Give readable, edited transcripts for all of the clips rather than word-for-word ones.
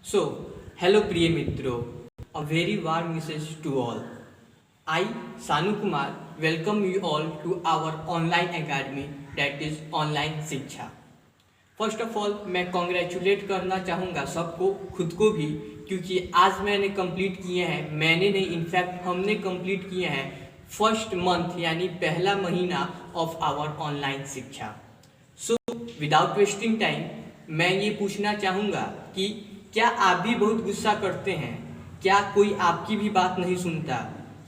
So, hello प्रिय मित्रों, a very warm message to all. I, Sanu Kumar, welcome you all to our online academy that is online शिक्षा. First of all मैं congratulate करना चाहूँगा सबको, खुद को भी, क्योंकि आज मैंने कंप्लीट किए हैं, मैंने नहीं इनफैक्ट हमने कंप्लीट किए हैं फर्स्ट मंथ यानी पहला महीना ऑफ आवर ऑनलाइन शिक्षा. सो विदाउट वेस्टिंग टाइम मैं ये पूछना चाहूँगा कि क्या आप भी बहुत गुस्सा करते हैं? क्या कोई आपकी भी बात नहीं सुनता?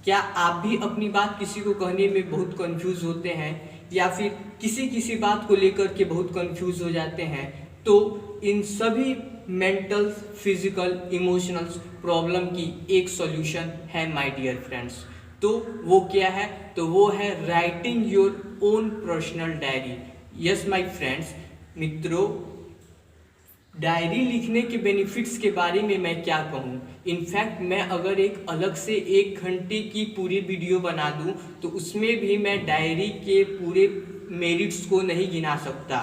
क्या आप भी अपनी बात किसी को कहने में बहुत कंफ्यूज होते हैं या फिर किसी बात को लेकर के बहुत कंफ्यूज हो जाते हैं? तो इन सभी मेंटल, फिजिकल, इमोशनल प्रॉब्लम की एक सॉल्यूशन है माय डियर फ्रेंड्स. तो वो क्या है? तो वो है writing your own personal diary. Yes my friends, मित्रों, डायरी लिखने के बेनिफिट्स के बारे में मैं क्या कहूँ. इनफैक्ट मैं अगर एक अलग से 1 घंटे की पूरी वीडियो बना दूँ तो उसमें भी मैं डायरी के पूरे मेरिट्स को नहीं गिना सकता.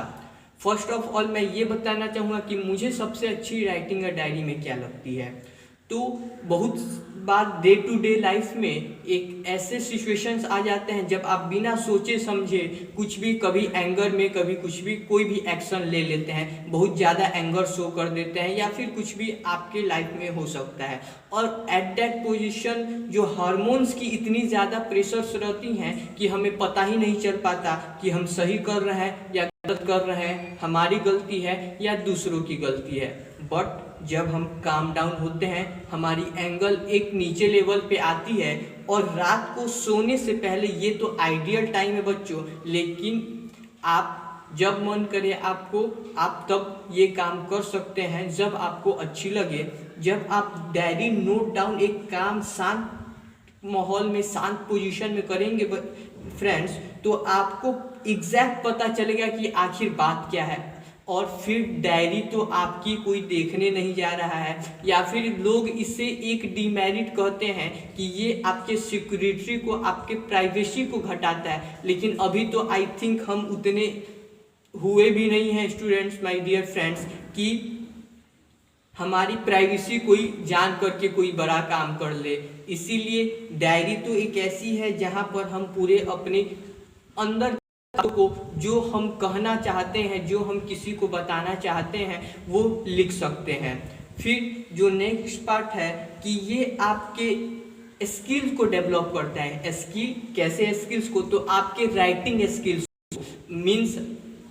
फर्स्ट ऑफ ऑल मैं ये बताना चाहूँगा कि मुझे सबसे अच्छी राइटिंग डायरी में क्या लगती है. तो बहुत बार डे टू डे लाइफ में एक ऐसे सिचुएशंस आ जाते हैं जब आप बिना सोचे समझे कुछ भी, कभी एंगर में, कभी कुछ भी, कोई भी एक्शन ले लेते हैं, बहुत ज़्यादा एंगर शो कर देते हैं या फिर कुछ भी आपके लाइफ में हो सकता है. और एट दैट पोजीशन जो हार्मोन्स की इतनी ज़्यादा प्रेशर्स रहती हैं कि हमें पता ही नहीं चल पाता कि हम सही कर रहे हैं या गलत कर रहे हैं, हमारी गलती है या दूसरों की गलती है. बट जब हम काम डाउन होते हैं, हमारी एंगल एक नीचे लेवल पे आती है और रात को सोने से पहले, ये तो आइडियल टाइम है बच्चों, लेकिन आप जब मन करे आपको, आप तब ये काम कर सकते हैं जब आपको अच्छी लगे. जब आप डायरी नोट डाउन एक काम शांत माहौल में, शांत पोजीशन में करेंगे फ्रेंड्स, तो आपको एग्जैक्ट पता चलेगा कि आखिर बात क्या है. और फिर डायरी तो आपकी कोई देखने नहीं जा रहा है, या फिर लोग इसे एक डीमेरिट कहते हैं कि ये आपके सिक्योरिटी को, आपके प्राइवेसी को घटाता है. लेकिन अभी तो आई थिंक हम उतने हुए भी नहीं हैं स्टूडेंट्स, माय डियर फ्रेंड्स, कि हमारी प्राइवेसी कोई जान करके कोई बड़ा काम कर ले. इसीलिए डायरी तो एक ऐसी है जहाँ पर हम पूरे अपने अंदर को, जो हम कहना चाहते हैं, जो हम किसी को बताना चाहते हैं, वो लिख सकते हैं. फिर जो नेक्स्ट पार्ट है कि ये आपके स्किल्स को डेवलप करता है. स्किल कैसे? स्किल्स को तो आपके राइटिंग स्किल्स मीन्स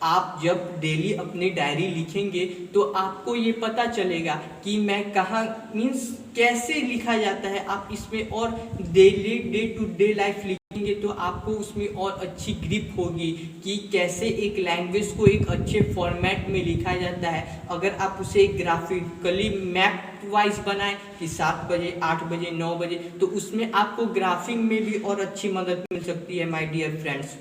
आप जब डेली अपनी डायरी लिखेंगे तो आपको ये पता चलेगा कि मैं कहाँ, मीन्स कैसे लिखा जाता है. आप इसमें और daily day to day life लिखेंगे तो आपको उसमें और अच्छी ग्रिप होगी कि कैसे एक लैंग्वेज को एक अच्छे फॉर्मेट में लिखा जाता है. अगर आप उसे ग्राफिकली मैप वाइज बनाएं कि 7 बजे, 8 बजे, 9 बजे, तो उसमें आपको ग्राफिंग में भी और अच्छी मदद मिल सकती है माय डियर फ्रेंड्स.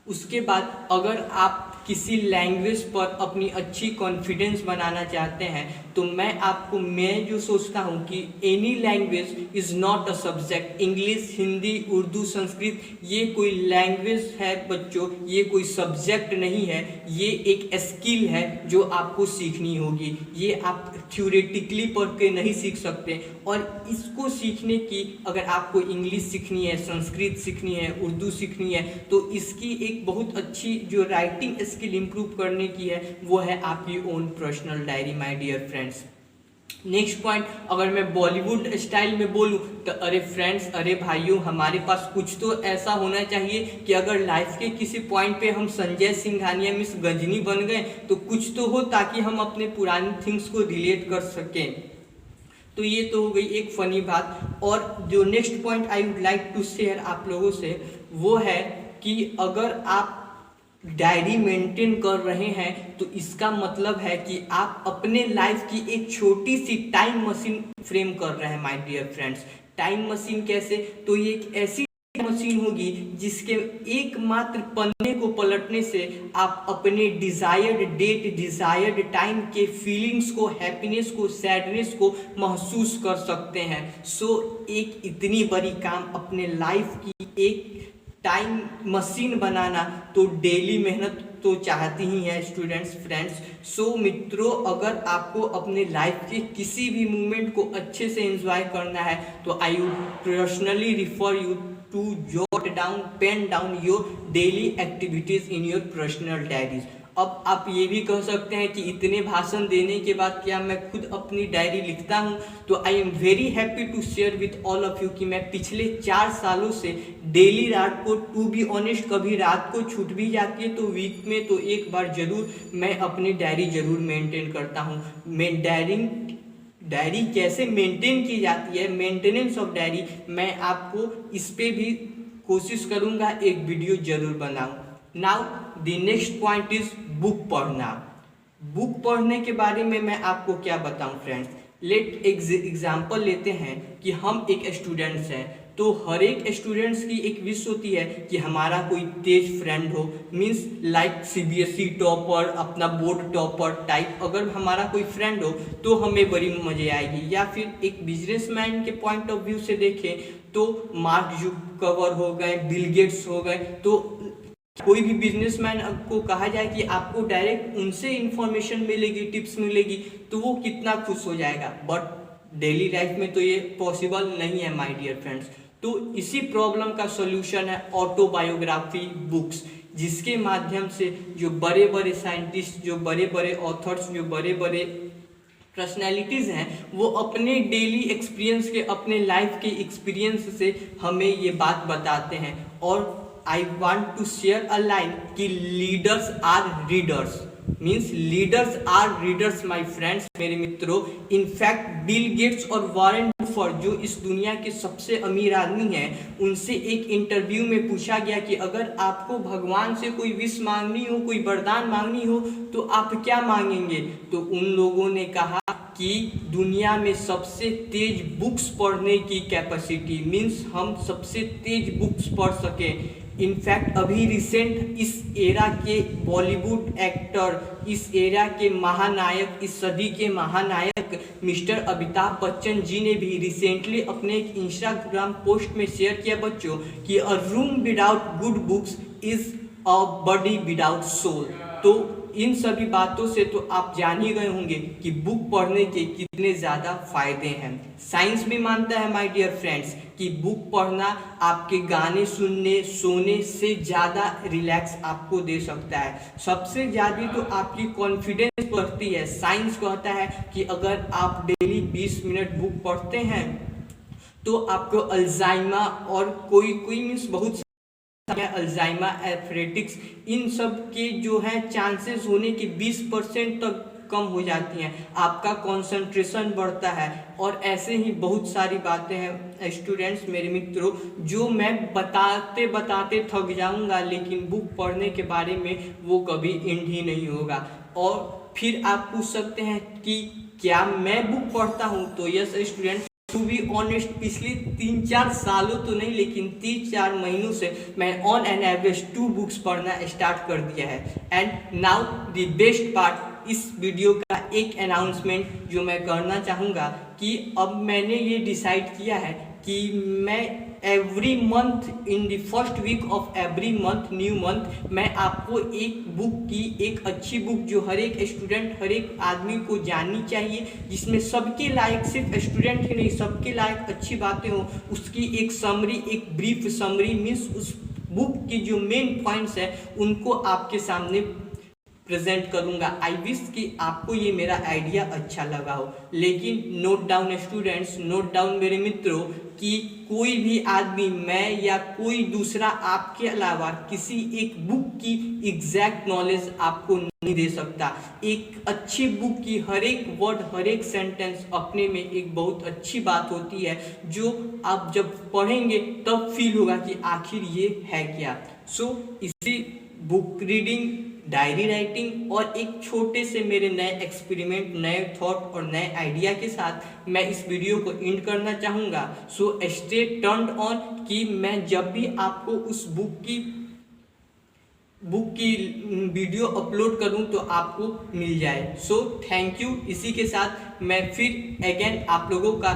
उसके बाद अगर आप किसी लैंग्वेज पर अपनी अच्छी कॉन्फिडेंस बनाना चाहते हैं तो मैं जो सोचता हूँ कि any language is not a subject. English, Hindi, Urdu, Sanskrit, ये कोई लैंग्वेज है बच्चों, ये कोई सब्जेक्ट नहीं है. ये एक स्किल है जो आपको सीखनी होगी. ये आप थ्योरेटिकली पढ़ के नहीं सीख सकते. और इसको सीखने की, अगर आपको इंग्लिश सीखनी है, संस्कृत सीखनी है, उर्दू सीखनी है, तो इसकी एक बहुत अच्छी जो राइटिंग स्किल इंप्रूव करने की है वो है आपकी own personal diary my dear friends. Next point, अगर मैं बॉलीवुड स्टाइल में बोलूं तो अरे फ्रेंड्स, अरे भाइयों, हमारे पास कुछ तो ऐसा होना चाहिए कि अगर लाइफ के किसी पॉइंट पे हम संजय सिंघानिया मिस गजनी बन गए तो कुछ तो हो ताकि हम अपने पुरानी थिंग्स को रिलेट कर सकें. तो ये तो हो गई एक फनी बात. और जो next point I would like to share आप लोगों से वो है कि अगर आप डायरी मेंटेन कर रहे हैं तो इसका मतलब है कि आप अपने लाइफ की एक छोटी सी टाइम मशीन फ्रेम कर रहे हैं my dear friends. Time machine कैसे? तो ये एक ऐसी मशीन होगी जिसके एकमात्र पन्ने को पलटने से आप अपने डिजायर्ड डेट, डिजायर्ड टाइम के फीलिंग्स को, हैप्पीनेस को, सैडनेस को महसूस कर सकते हैं. सो एक इतनी बड़ी काम अपने लाइफ की एक टाइम मशीन बनाना तो डेली मेहनत तो चाहती ही हैं स्टूडेंट्स फ्रेंड्स। सो मित्रों, अगर आपको अपने लाइफ के किसी भी मोमेंट को अच्छे से एंजॉय करना है तो I would personally refer you to jot down, pen down your daily activities in your personal diaries। अब आप ये भी कह सकते हैं कि इतने भाषण देने के बाद क्या मैं खुद अपनी डायरी लिखता हूँ? तो I am very happy to share with all of you कि मैं पिछले 4 सालों से डेली रात को, टू बी ऑनेस्ट कभी रात को छूट भी जाती है तो वीक में तो एक बार जरूर मैं अपनी डायरी जरूर मेंटेन करता हूँ। मैं डायरी कैसे मेंटेन की जाती है, मेंटेनेंस ऑफ डायरी, मैं आपको इस पे भी कोशिश करूँगा एक वीडियो जरूर बनाऊँ। Now the next point is book पढ़ना। बुक पढ़ने के बारे में मैं आपको क्या बताऊं फ्रेंड्स। लेट एग्जाम्पल लेते हैं कि हम एक स्टूडेंट्स हैं, तो हर एक स्टूडेंट्स की एक विश होती है कि हमारा कोई तेज फ्रेंड हो, मीन्स लाइक सीबीएसई टॉपर, अपना बोर्ड टॉपर टाइप अगर हमारा कोई फ्रेंड हो तो हमें बड़ी मजे आएगी। या फिर एक बिजनेसमैन के पॉइंट ऑफ व्यू से देखें तो मार्क जुकरबर्ग हो गए, बिल गेट्स हो गए, तो कोई भी बिजनेसमैन को कहा जाए कि आपको डायरेक्ट उनसे इंफॉर्मेशन मिलेगी, टिप्स मिलेगी, तो वो कितना खुश हो जाएगा। बट डेली लाइफ में तो ये पॉसिबल नहीं है माय डियर फ्रेंड्स। तो इसी प्रॉब्लम का सॉल्यूशन है ऑटोबायोग्राफी बुक्स, जिसके माध्यम से जो बड़े बड़े साइंटिस्ट, जो बड़े बड़े ऑथर्स, जो बड़े बड़े पर्सनैलिटीज़ हैं, वो अपने डेली एक्सपीरियंस के, अपने लाइफ के एक्सपीरियंस से हमें ये बात बताते हैं। और I want to share a line कि leaders are readers, means leaders are readers my friends, मेरे मित्रों। इनफैक्ट बिल गेट्स और वॉरेन बफेट जो इस दुनिया के सबसे अमीर आदमी हैं, उनसे एक इंटरव्यू में पूछा गया कि अगर आपको भगवान से कोई विश मांगनी हो, कोई वरदान मांगनी हो तो आप क्या मांगेंगे? तो उन लोगों ने कहा कि दुनिया में सबसे तेज बुक्स पढ़ने की कैपेसिटी, मीन्स हम सबसे तेज बुक्स पढ़ सकें। इनफैक्ट अभी रिसेंट इस एरा के बॉलीवुड एक्टर, इस एरा के महानायक, इस सदी के महानायक मिस्टर अमिताभ बच्चन जी ने भी रिसेंटली अपने एक इंस्टाग्राम पोस्ट में शेयर किया बच्चों कि a room without good books is a body without soul. तो इन सभी बातों से तो आप जान ही गए होंगे कि बुक पढ़ने के कितने ज़्यादा फायदे हैं। साइंस भी मानता है माय डियर फ्रेंड्स कि बुक पढ़ना आपके गाने सुनने, सोने से ज़्यादा रिलैक्स आपको दे सकता है। सबसे ज़्यादा तो आपकी कॉन्फिडेंस बढ़ती है। साइंस कहता है कि अगर आप डेली 20 मिनट बुक पढ़ते हैं तो आपको अल्जाइमर और कोई मीन्स बहुत अल्जाइमर, एथलेटिक्स, इन सब के जो है चांसेस होने के 20% तक कम हो जाती हैं। आपका कंसंट्रेशन बढ़ता है और ऐसे ही बहुत सारी बातें हैं स्टूडेंट्स, मेरे मित्रों, जो मैं बताते बताते थक जाऊंगा, लेकिन बुक पढ़ने के बारे में वो कभी एंड ही नहीं होगा। और फिर आप पूछ सकते हैं कि क्या मैं बुक पढ़ता हूँ? तो yes students, to be honest पिछले 3-4 सालों तो नहीं, लेकिन 3-4 महीनों से मैं ऑन एन एवरेज 2 बुक्स पढ़ना स्टार्ट कर दिया है। And now the best part, इस वीडियो का एक अनाउंसमेंट जो मैं करना चाहूँगा कि अब मैंने ये डिसाइड किया है कि मैं every month, in the first week of every month, new month, मैं आपको एक बुक की, एक अच्छी बुक जो हर एक स्टूडेंट, हर एक आदमी को जाननी चाहिए, जिसमें सबके लायक, सिर्फ स्टूडेंट ही नहीं, सबके लायक अच्छी बातें हों, उसकी एक समरी, एक ब्रीफ समरी, मीन्स उस बुक की जो मेन पॉइंट्स हैं उनको आपके सामने प्रेजेंट करूंगा। आई विश कि आपको ये मेरा आइडिया अच्छा लगा हो। लेकिन note down students, note down मेरे मित्रों, कि कोई भी आदमी, मैं या कोई दूसरा आपके अलावा किसी एक बुक की एग्जैक्ट नॉलेज आपको नहीं दे सकता। एक अच्छी बुक की हर एक वर्ड, हर एक सेंटेंस अपने में एक बहुत अच्छी बात होती है, जो आप जब पढ़ेंगे तब फील होगा कि आखिर ये है क्या। सो इसी बुक रीडिंग, डायरी राइटिंग और एक छोटे से मेरे नए एक्सपेरिमेंट, नए थॉट और नए आइडिया के साथ मैं इस वीडियो को एंड करना चाहूँगा। सो स्टे टर्न्ड ऑन कि मैं जब भी आपको उस बुक की वीडियो अपलोड करूं तो आपको मिल जाए। So thank you. इसी के साथ मैं फिर अगेन आप लोगों का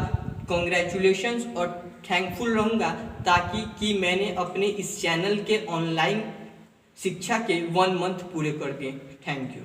कॉन्ग्रेचुलेशंस और थैंकफुल रहूँगा, ताकि कि मैंने अपने इस चैनल के ऑनलाइन शिक्षा के 1 मंथ पूरे कर दिए। Thank you.